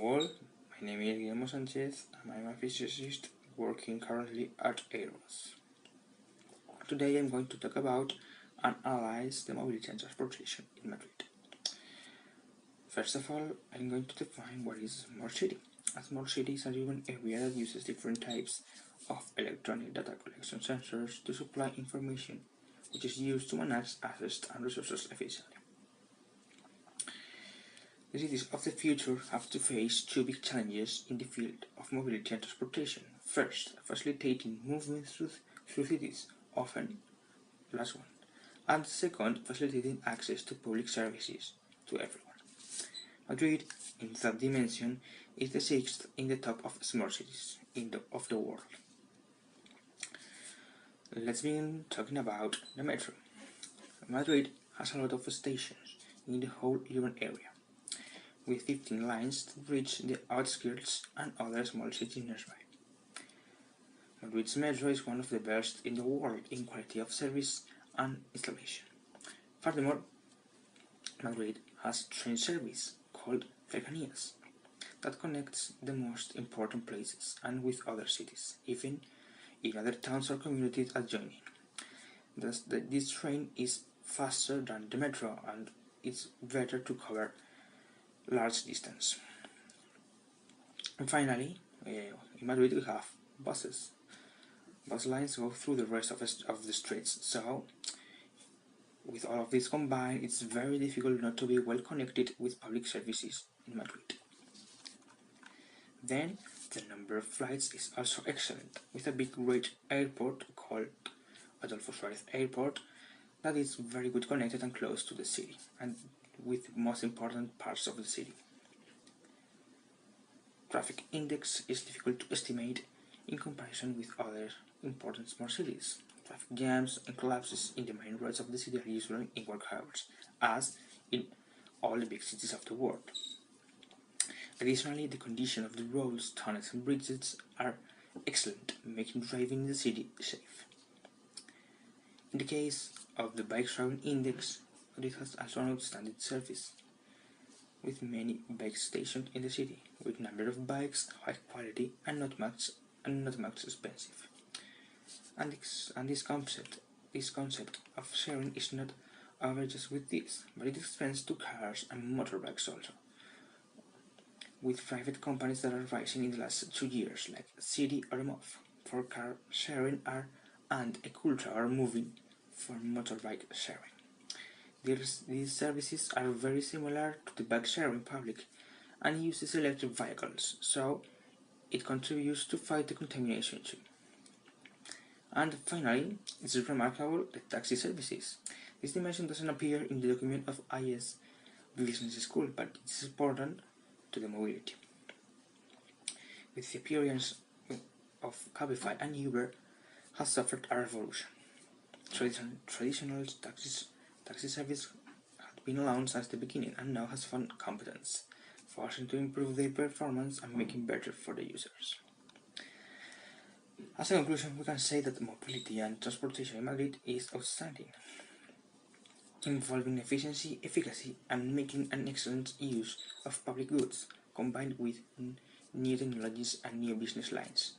all, my name is Guillermo Sanchez and I'm a physicist working currently at Airbus. Today I'm going to talk about and analyze the mobility and transportation in Madrid. First of all, I'm going to define what is a smart city. A smart city is an urban area that uses different types of electronic data collection sensors to supply information which is used to manage assets and resources efficiently. The cities of the future have to face two big challenges in the field of mobility and transportation. First, facilitating movement through cities, often the last one. And second, facilitating access to public services to everyone. Madrid, in that dimension, is the sixth in the top of smart cities of the world. Let's begin talking about the metro. Madrid has a lot of stations in the whole urban area, with 15 lines to reach the outskirts and other small cities nearby. Madrid's metro is one of the best in the world in quality of service and installation. Furthermore, Madrid has train service called Cercanías that connects the most important places and with other cities, even in other towns or communities adjoining. Thus, this train is faster than the metro and it's better to cover large distance. And finally, in Madrid we have buses. Bus lines go through the rest of the streets, so with all of this combined, it's very difficult not to be well connected with public services in Madrid. Then, the number of flights is also excellent, with a big great airport called Adolfo Suárez Airport that is very good connected and close to the city, and with most important parts of the city. Traffic index is difficult to estimate in comparison with other important smart cities. Traffic jams and collapses in the main roads of the city are usually in work hours, as in all the big cities of the world. Additionally, the condition of the roads, tunnels and bridges are excellent, making driving in the city safe. In the case of the bike sharing index, it has also an outstanding service, with many bike stations in the city, with number of bikes, high quality and not much expensive. And this concept of sharing is not over just with this, but it extends to cars and motorbikes also, with private companies that are rising in the last 2 years, like City or Move for car sharing and Ecultra are moving for motorbike sharing. These services are very similar to the bike sharing public and uses electric vehicles, so it contributes to fight the contamination too. And finally, it's remarkable the taxi services. This dimension doesn't appear in the document of IS Business School, but it's important to the mobility. With the appearance of Cabify and Uber has suffered a revolution. Traditional taxi service had been around since the beginning and now has found competence, forcing to improve their performance and making better for the users. As a conclusion, we can say that mobility and transportation in Madrid is outstanding, involving efficiency, efficacy, and making an excellent use of public goods, combined with new technologies and new business lines.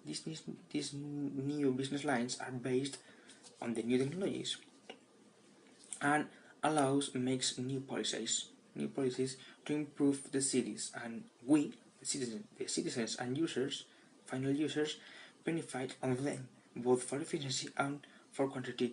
These new business lines are based on the new technologies and makes new policies to improve the cities, and we, the citizens and users, final users, benefit on them, both for efficiency and for quantity